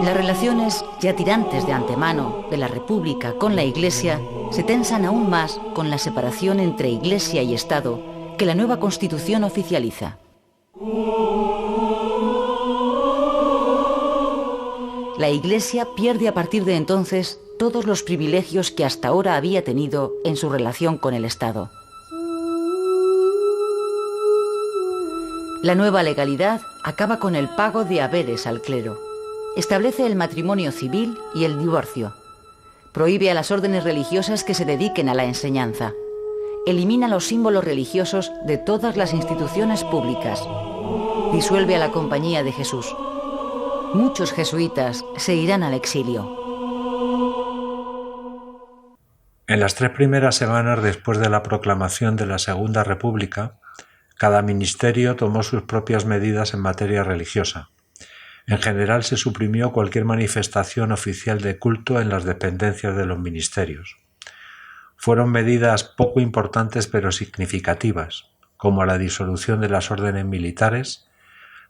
Las relaciones, ya tirantes de antemano, de la República con la Iglesia, se tensan aún más con la separación entre Iglesia y Estado que la nueva Constitución oficializa. La Iglesia pierde a partir de entonces todos los privilegios que hasta ahora había tenido en su relación con el Estado. La nueva legalidad acaba con el pago de haberes al clero. Establece el matrimonio civil y el divorcio. Prohíbe a las órdenes religiosas que se dediquen a la enseñanza. Elimina los símbolos religiosos de todas las instituciones públicas. Disuelve a la Compañía de Jesús. Muchos jesuitas se irán al exilio. En las 3 primeras semanas después de la proclamación de la Segunda República, cada ministerio tomó sus propias medidas en materia religiosa. En general se suprimió cualquier manifestación oficial de culto en las dependencias de los ministerios. Fueron medidas poco importantes pero significativas, como la disolución de las órdenes militares,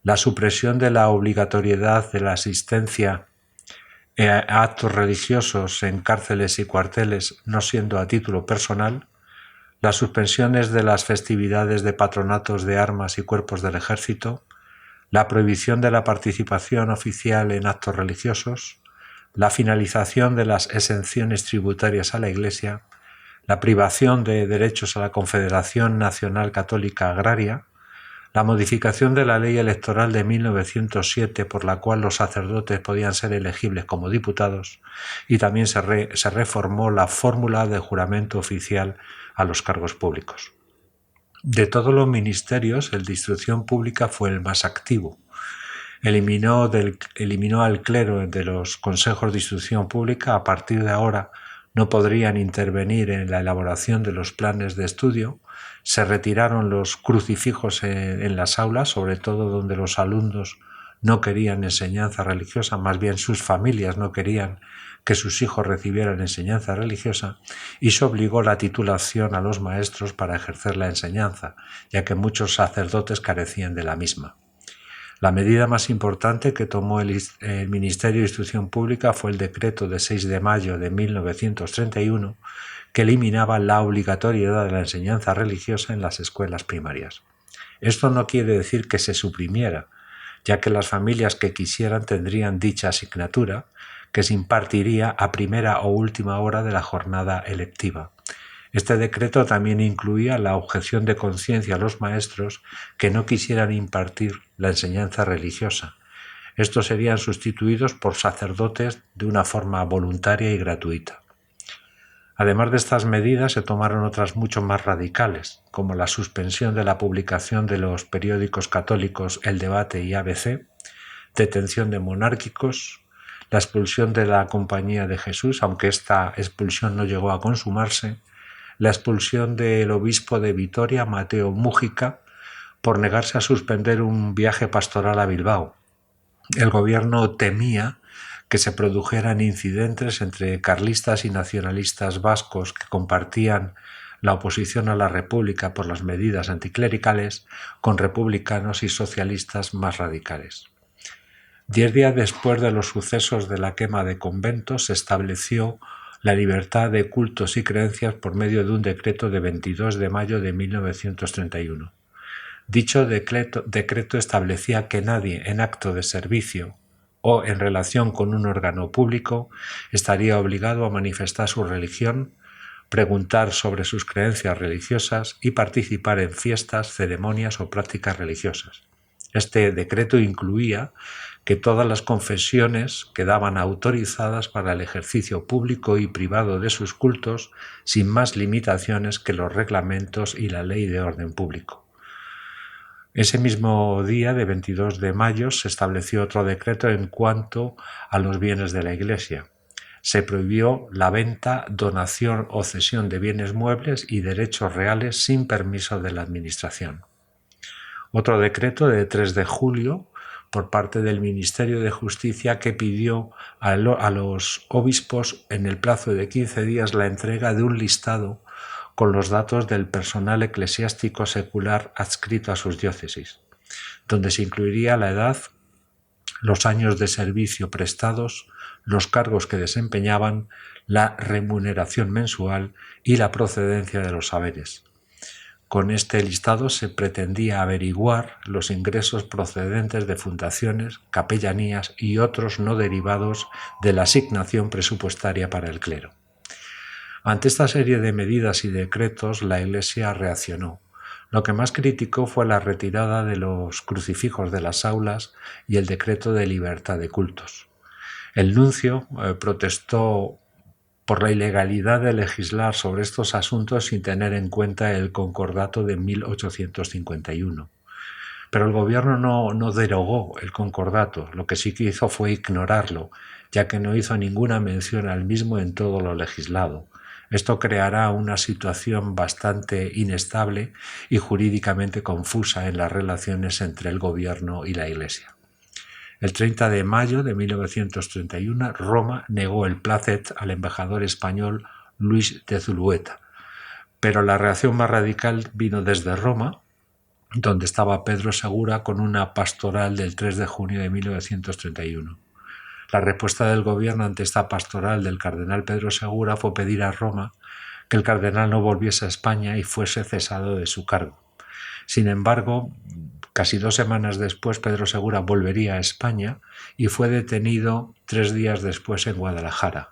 la supresión de la obligatoriedad de la asistencia a actos religiosos en cárceles y cuarteles no siendo a título personal, las suspensiones de las festividades de patronatos de armas y cuerpos del ejército, la prohibición de la participación oficial en actos religiosos, la finalización de las exenciones tributarias a la Iglesia, la privación de derechos a la Confederación Nacional Católica Agraria, la modificación de la ley electoral de 1907 por la cual los sacerdotes podían ser elegibles como diputados y también se reformó la fórmula de juramento oficial a los cargos públicos. De todos los ministerios, el de Instrucción Pública fue el más activo. Eliminó al clero de los consejos de instrucción pública. A partir de ahora no podrían intervenir en la elaboración de los planes de estudio. Se retiraron los crucifijos en las aulas, sobre todo donde los alumnos no querían enseñanza religiosa, más bien sus familias no querían que sus hijos recibieran enseñanza religiosa, y se obligó la titulación a los maestros para ejercer la enseñanza, ya que muchos sacerdotes carecían de la misma. La medida más importante que tomó el Ministerio de Instrucción Pública fue el decreto de 6 de mayo de 1931, que eliminaba la obligatoriedad de la enseñanza religiosa en las escuelas primarias. Esto no quiere decir que se suprimiera, ya que las familias que quisieran tendrían dicha asignatura, que se impartiría a primera o última hora de la jornada electiva. Este decreto también incluía la objeción de conciencia a los maestros que no quisieran impartir la enseñanza religiosa. Estos serían sustituidos por sacerdotes de una forma voluntaria y gratuita. Además de estas medidas, se tomaron otras mucho más radicales, como la suspensión de la publicación de los periódicos católicos El Debate y ABC, detención de monárquicos, la expulsión de la Compañía de Jesús, aunque esta expulsión no llegó a consumarse, la expulsión del obispo de Vitoria, Mateo Mújica, por negarse a suspender un viaje pastoral a Bilbao. El gobierno temía que se produjeran incidentes entre carlistas y nacionalistas vascos que compartían la oposición a la República por las medidas anticlericales con republicanos y socialistas más radicales. 10 días después de los sucesos de la quema de conventos, se estableció la libertad de cultos y creencias por medio de un decreto de 22 de mayo de 1931. Dicho decreto establecía que nadie en acto de servicio o en relación con un órgano público estaría obligado a manifestar su religión, preguntar sobre sus creencias religiosas y participar en fiestas, ceremonias o prácticas religiosas. Este decreto incluía que todas las confesiones quedaban autorizadas para el ejercicio público y privado de sus cultos sin más limitaciones que los reglamentos y la ley de orden público. Ese mismo día, de 22 de mayo, se estableció otro decreto en cuanto a los bienes de la Iglesia. Se prohibió la venta, donación o cesión de bienes muebles y derechos reales sin permiso de la Administración. Otro decreto de 3 de julio por parte del Ministerio de Justicia que pidió a los obispos en el plazo de 15 días la entrega de un listado con los datos del personal eclesiástico secular adscrito a sus diócesis. donde se incluiría la edad, los años de servicio prestados, los cargos que desempeñaban, la remuneración mensual y la procedencia de los haberes. Con este listado se pretendía averiguar los ingresos procedentes de fundaciones, capellanías y otros no derivados de la asignación presupuestaria para el clero. Ante esta serie de medidas y decretos, la Iglesia reaccionó. Lo que más criticó fue la retirada de los crucifijos de las aulas y el decreto de libertad de cultos. El nuncio protestó por la ilegalidad de legislar sobre estos asuntos sin tener en cuenta el concordato de 1851. Pero el gobierno no derogó el concordato, lo que sí que hizo fue ignorarlo, ya que no hizo ninguna mención al mismo en todo lo legislado. Esto creará una situación bastante inestable y jurídicamente confusa en las relaciones entre el gobierno y la Iglesia. El 30 de mayo de 1931, Roma negó el placet al embajador español Luis de Zulueta, pero la reacción más radical vino desde Roma, donde estaba Pedro Segura con una pastoral del 3 de junio de 1931. La respuesta del gobierno ante esta pastoral del cardenal Pedro Segura fue pedir a Roma que el cardenal no volviese a España y fuese cesado de su cargo. Sin embargo, casi 2 semanas después, Pedro Segura volvería a España y fue detenido 3 días después en Guadalajara.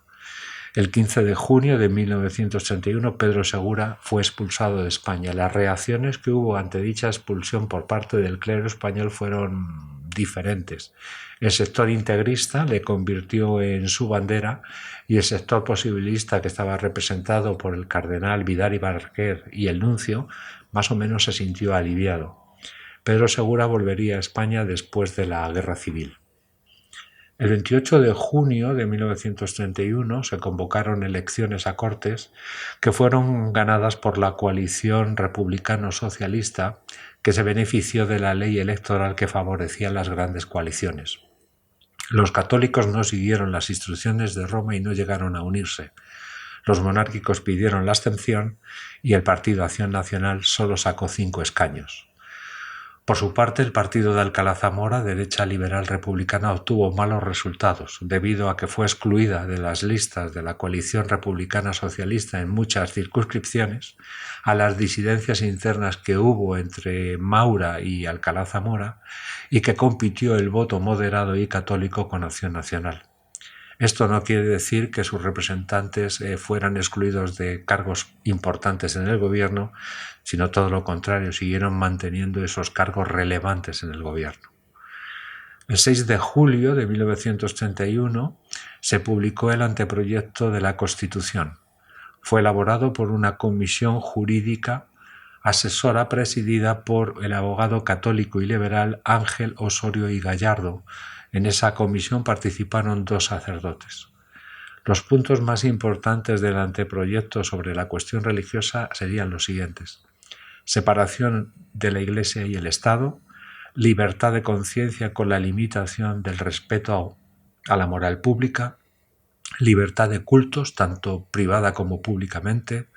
El 15 de junio de 1931, Pedro Segura fue expulsado de España. Las reacciones que hubo ante dicha expulsión por parte del clero español fueron diferentes. El sector integrista le convirtió en su bandera y el sector posibilista, que estaba representado por el cardenal Vidal y Barquer y el nuncio, más o menos se sintió aliviado. Pedro Segura volvería a España después de la Guerra Civil. El 28 de junio de 1931 se convocaron elecciones a Cortes que fueron ganadas por la coalición republicano-socialista, que se benefició de la ley electoral que favorecía las grandes coaliciones. Los católicos no siguieron las instrucciones de Roma y no llegaron a unirse. Los monárquicos pidieron la abstención y el Partido Acción Nacional solo sacó 5 escaños. Por su parte, el partido de Alcalá Zamora, derecha liberal republicana, obtuvo malos resultados debido a que fue excluida de las listas de la coalición republicana socialista en muchas circunscripciones, a las disidencias internas que hubo entre Maura y Alcalá Zamora y que compitió el voto moderado y católico con Acción Nacional. Esto no quiere decir que sus representantes fueran excluidos de cargos importantes en el gobierno, sino todo lo contrario, siguieron manteniendo esos cargos relevantes en el gobierno. El 6 de julio de 1931 se publicó el anteproyecto de la Constitución. Fue elaborado por una comisión jurídica asesora presidida por el abogado católico y liberal Ángel Osorio y Gallardo. En esa comisión participaron 2 sacerdotes. Los puntos más importantes del anteproyecto sobre la cuestión religiosa serían los siguientes: separación de la Iglesia y el Estado, libertad de conciencia con la limitación del respeto a la moral pública, libertad de cultos, tanto privada como públicamente,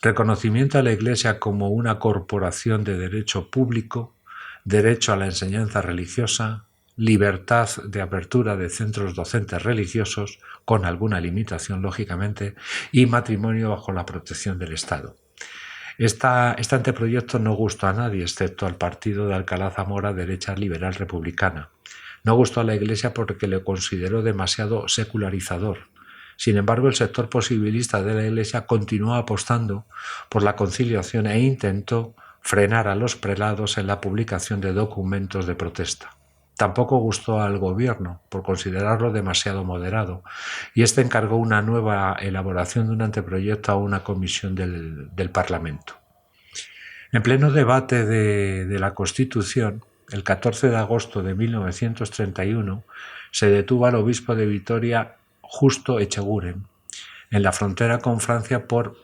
reconocimiento a la Iglesia como una corporación de derecho público, derecho a la enseñanza religiosa, libertad de apertura de centros docentes religiosos, con alguna limitación, lógicamente, y matrimonio bajo la protección del Estado. Este anteproyecto no gustó a nadie, excepto al partido de Alcalá Zamora, derecha liberal republicana. No gustó a la Iglesia porque le consideró demasiado secularizador. Sin embargo, el sector posibilista de la Iglesia continuó apostando por la conciliación e intentó frenar a los prelados en la publicación de documentos de protesta. Tampoco gustó al gobierno por considerarlo demasiado moderado, y este encargó una nueva elaboración de un anteproyecto a una comisión del Parlamento. En pleno debate de la Constitución, el 14 de agosto de 1931, se detuvo al obispo de Vitoria, Justo Echeguren, en la frontera con Francia por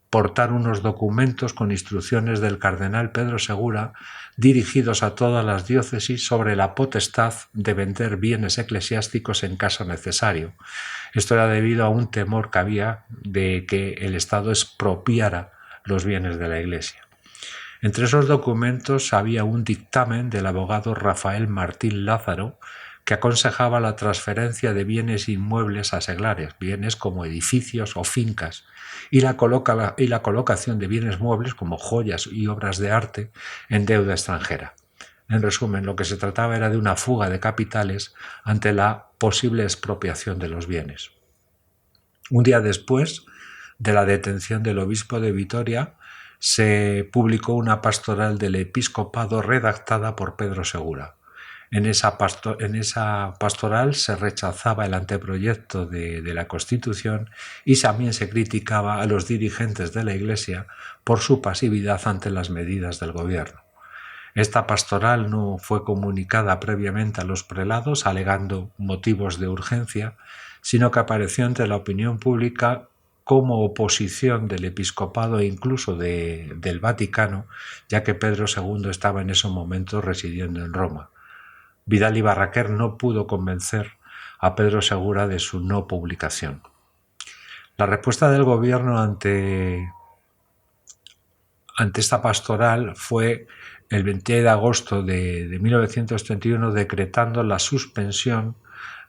portar unos documentos con instrucciones del cardenal Pedro Segura dirigidos a todas las diócesis sobre la potestad de vender bienes eclesiásticos en caso necesario. Esto era debido a un temor que había de que el Estado expropiara los bienes de la Iglesia. Entre esos documentos había un dictamen del abogado Rafael Martín Lázaro que aconsejaba la transferencia de bienes inmuebles a seglares, bienes como edificios o fincas, y la colocación de bienes muebles como joyas y obras de arte en deuda extranjera. En resumen, lo que se trataba era de una fuga de capitales ante la posible expropiación de los bienes. Un día después de la detención del obispo de Vitoria, se publicó una pastoral del episcopado redactada por Pedro Segura. En esa pastoral se rechazaba el anteproyecto de la Constitución y también se criticaba a los dirigentes de la Iglesia por su pasividad ante las medidas del gobierno. Esta pastoral no fue comunicada previamente a los prelados alegando motivos de urgencia, sino que apareció entre la opinión pública como oposición del episcopado e incluso del Vaticano, ya que Pedro II estaba en esos momentos residiendo en Roma. Vidal y Barraquer no pudo convencer a Pedro Segura de su no publicación. La respuesta del gobierno ante esta pastoral fue el 20 de agosto de 1931 decretando la suspensión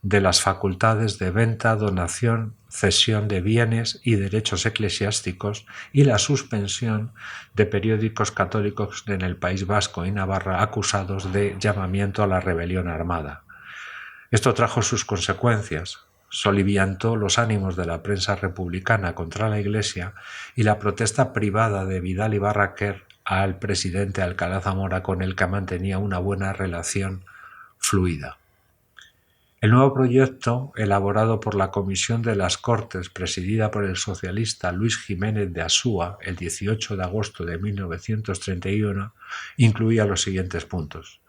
de las facultades de venta, donación, cesión de bienes y derechos eclesiásticos y la suspensión de periódicos católicos en el País Vasco y Navarra acusados de llamamiento a la rebelión armada. Esto trajo sus consecuencias. Soliviantó los ánimos de la prensa republicana contra la Iglesia y la protesta privada de Vidal y Barraquer al presidente Alcalá Zamora, con el que mantenía una buena relación fluida. El nuevo proyecto, elaborado por la Comisión de las Cortes, presidida por el socialista Luis Jiménez de Asúa, el 18 de agosto de 1931, incluía los siguientes puntos: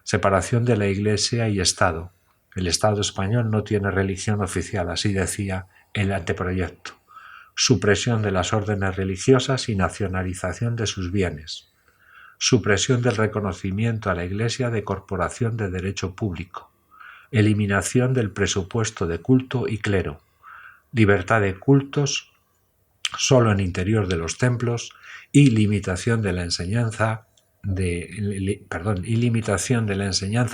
separación de la Iglesia y Estado. El Estado español no tiene religión oficial, así decía el anteproyecto. Supresión de las órdenes religiosas y nacionalización de sus bienes. Supresión del reconocimiento a la Iglesia de corporación de derecho público. Eliminación del presupuesto de culto y clero. Libertad de cultos solo en interior de los templos y limitación de la enseñanza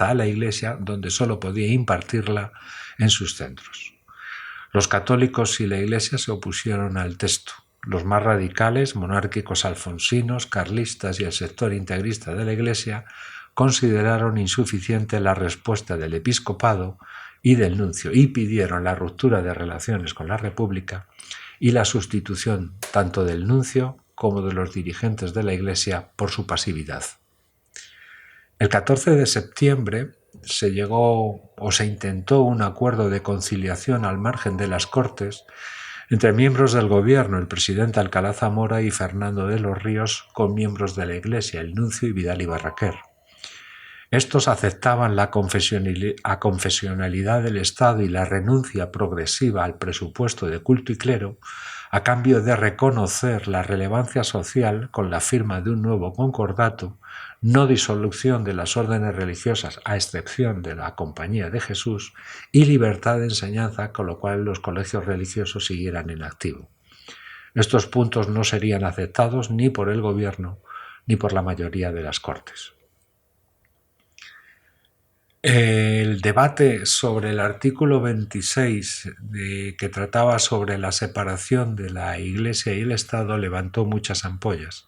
a la Iglesia, donde solo podía impartirla en sus centros. Los católicos y la Iglesia se opusieron al texto. Los más radicales, monárquicos alfonsinos, carlistas y el sector integrista de la Iglesia consideraron insuficiente la respuesta del episcopado y del nuncio y pidieron la ruptura de relaciones con la República y la sustitución tanto del nuncio como de los dirigentes de la Iglesia por su pasividad. El 14 de septiembre se intentó un acuerdo de conciliación al margen de las Cortes entre miembros del gobierno, el presidente Alcalá Zamora y Fernando de los Ríos, con miembros de la Iglesia, el nuncio y Vidal y Barraquer. Estos aceptaban la confesionalidad del Estado y la renuncia progresiva al presupuesto de culto y clero, a cambio de reconocer la relevancia social con la firma de un nuevo concordato, no disolución de las órdenes religiosas a excepción de la Compañía de Jesús y libertad de enseñanza, con lo cual los colegios religiosos siguieran en activo. Estos puntos no serían aceptados ni por el gobierno ni por la mayoría de las Cortes. El debate sobre el artículo 26 que trataba sobre la separación de la Iglesia y el Estado levantó muchas ampollas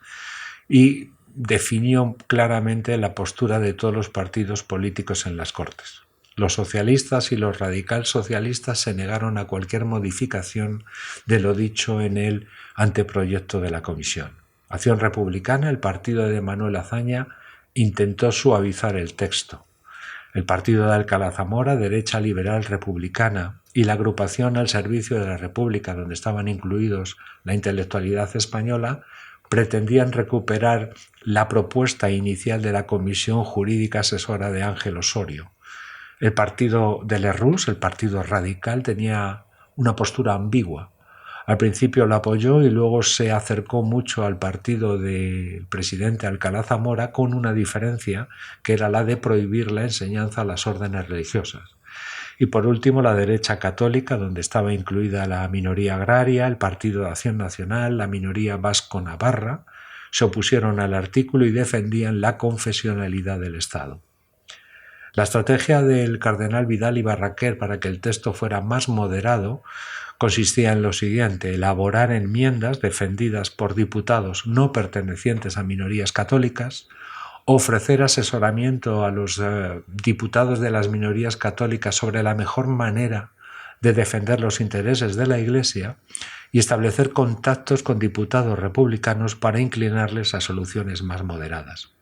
y definió claramente la postura de todos los partidos políticos en las Cortes. Los socialistas y los radicalsocialistas se negaron a cualquier modificación de lo dicho en el anteproyecto de la Comisión. Acción Republicana, el partido de Manuel Azaña, intentó suavizar el texto. El partido de Alcalá Zamora, Derecha Liberal Republicana, y la agrupación al servicio de la República, donde estaban incluidos la intelectualidad española, pretendían recuperar la propuesta inicial de la Comisión Jurídica Asesora de Ángel Osorio. El partido de Lerroux, el partido radical, tenía una postura ambigua. Al principio lo apoyó y luego se acercó mucho al partido del presidente Alcalá Zamora, con una diferencia que era la de prohibir la enseñanza a las órdenes religiosas. Y por último, la derecha católica, donde estaba incluida la minoría agraria, el Partido de Acción Nacional, la minoría vasco-navarra, se opusieron al artículo y defendían la confesionalidad del Estado. La estrategia del cardenal Vidal y Barraquer para que el texto fuera más moderado consistía en lo siguiente: elaborar enmiendas defendidas por diputados no pertenecientes a minorías católicas, ofrecer asesoramiento a los diputados de las minorías católicas sobre la mejor manera de defender los intereses de la Iglesia y establecer contactos con diputados republicanos para inclinarles a soluciones más moderadas.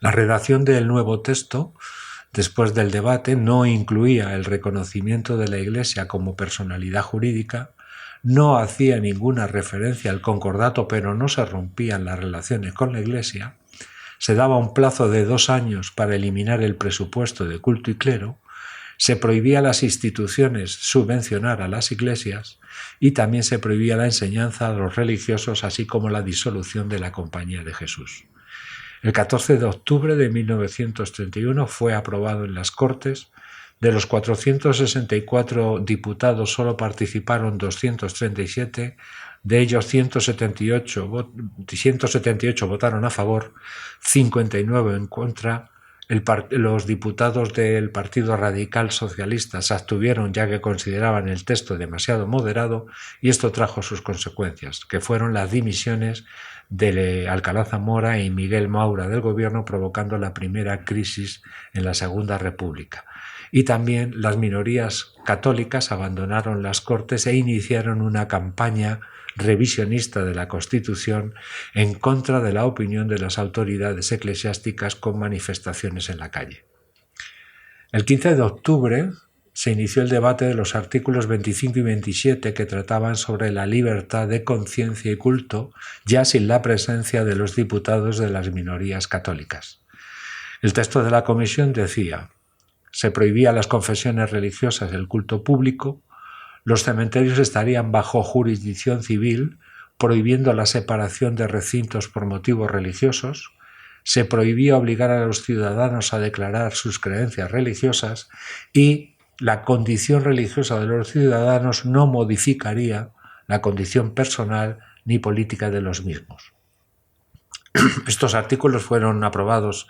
La redacción del nuevo texto, después del debate, no incluía el reconocimiento de la Iglesia como personalidad jurídica, no hacía ninguna referencia al concordato, pero no se rompían las relaciones con la Iglesia, se daba un plazo de 2 años para eliminar el presupuesto de culto y clero, se prohibía a las instituciones subvencionar a las iglesias y también se prohibía la enseñanza a los religiosos, así como la disolución de la Compañía de Jesús. El 14 de octubre de 1931 fue aprobado en las Cortes. De los 464 diputados solo participaron 237, de ellos 178 votaron a favor, 59 en contra. Los diputados del Partido Radical Socialista se abstuvieron ya que consideraban el texto demasiado moderado, y esto trajo sus consecuencias, que fueron las dimisiones de Alcalá Zamora y Miguel Maura del gobierno, provocando la primera crisis en la Segunda República. Y también las minorías católicas abandonaron las Cortes e iniciaron una campaña revisionista de la Constitución en contra de la opinión de las autoridades eclesiásticas, con manifestaciones en la calle. El 15 de octubre se inició el debate de los artículos 25 y 27 que trataban sobre la libertad de conciencia y culto, ya sin la presencia de los diputados de las minorías católicas. El texto de la comisión decía: se prohibía a las confesiones religiosas el culto público, los cementerios estarían bajo jurisdicción civil, prohibiendo la separación de recintos por motivos religiosos, se prohibía obligar a los ciudadanos a declarar sus creencias religiosas y la condición religiosa de los ciudadanos no modificaría la condición personal ni política de los mismos. Estos artículos fueron aprobados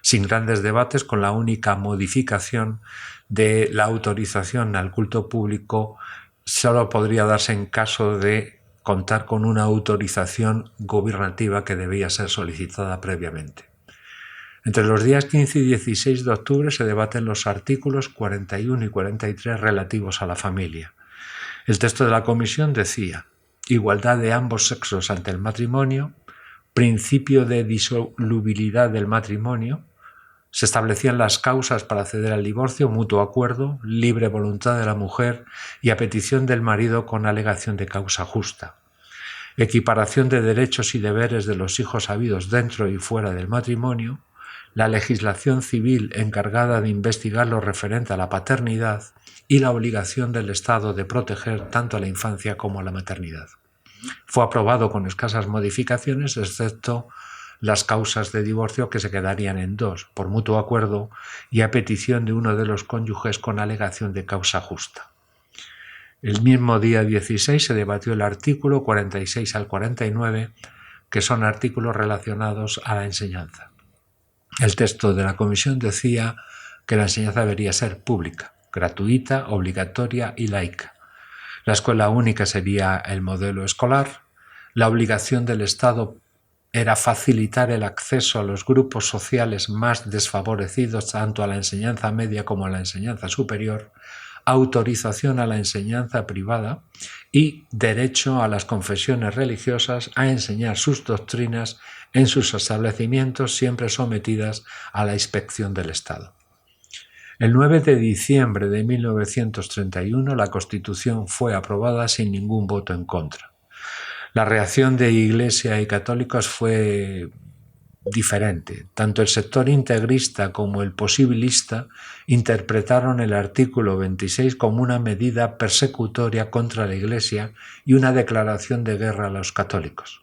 sin grandes debates, con la única modificación de la autorización al culto público solo podría darse en caso de contar con una autorización gubernativa que debía ser solicitada previamente. Entre los días 15 y 16 de octubre se debaten los artículos 41 y 43 relativos a la familia. El texto de la comisión decía: igualdad de ambos sexos ante el matrimonio, principio de disolubilidad del matrimonio, se establecían las causas para acceder al divorcio: mutuo acuerdo, libre voluntad de la mujer y a petición del marido con alegación de causa justa. Equiparación de derechos y deberes de los hijos habidos dentro y fuera del matrimonio, la legislación civil encargada de investigar lo referente a la paternidad y la obligación del Estado de proteger tanto a la infancia como a la maternidad. Fue aprobado con escasas modificaciones, excepto las causas de divorcio, que se quedarían en 2, por mutuo acuerdo y a petición de uno de los cónyuges con alegación de causa justa. El mismo día 16 se debatió el artículo 46 al 49, que son artículos relacionados a la enseñanza. El texto de la comisión decía que la enseñanza debería ser pública, gratuita, obligatoria y laica. La escuela única sería el modelo escolar. La obligación del Estado era facilitar el acceso a los grupos sociales más desfavorecidos, tanto a la enseñanza media como a la enseñanza superior, autorización a la enseñanza privada y derecho a las confesiones religiosas a enseñar sus doctrinas en sus establecimientos, siempre sometidas a la inspección del Estado. El 9 de diciembre de 1931 la Constitución fue aprobada sin ningún voto en contra. La reacción de Iglesia y católicos fue diferente. Tanto el sector integrista como el posibilista interpretaron el artículo 26 como una medida persecutoria contra la Iglesia y una declaración de guerra a los católicos.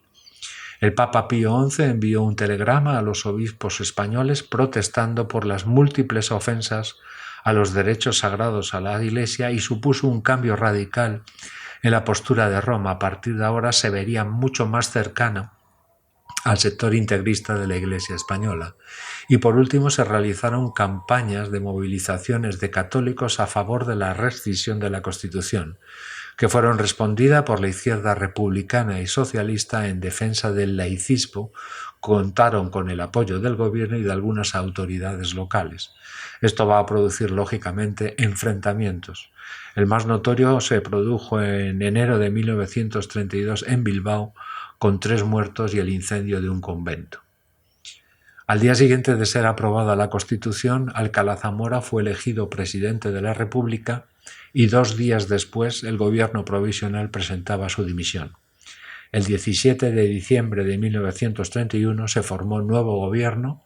El Papa Pío XI envió un telegrama a los obispos españoles protestando por las múltiples ofensas a los derechos sagrados a la Iglesia y supuso un cambio radical en la postura de Roma. A partir de ahora se vería mucho más cercano al sector integrista de la Iglesia española. Y por último se realizaron campañas de movilizaciones de católicos a favor de la rescisión de la Constitución, que fueron respondidas por la izquierda republicana y socialista en defensa del laicismo. Contaron con el apoyo del gobierno y de algunas autoridades locales. Esto va a producir, lógicamente, enfrentamientos. El más notorio se produjo en enero de 1932 en Bilbao, con 3 muertos y el incendio de un convento. Al día siguiente de ser aprobada la Constitución, Alcalá Zamora fue elegido presidente de la República y 2 días después el gobierno provisional presentaba su dimisión. El 17 de diciembre de 1931 se formó un nuevo gobierno,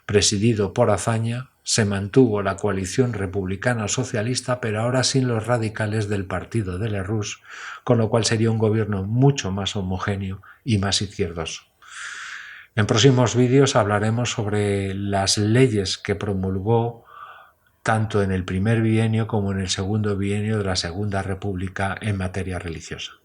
presidido por Azaña. Se mantuvo la coalición republicana socialista, pero ahora sin los radicales del partido de Lerroux, con lo cual sería un gobierno mucho más homogéneo y más izquierdoso. En próximos vídeos hablaremos sobre las leyes que promulgó tanto en el primer bienio como en el segundo bienio de la Segunda República en materia religiosa.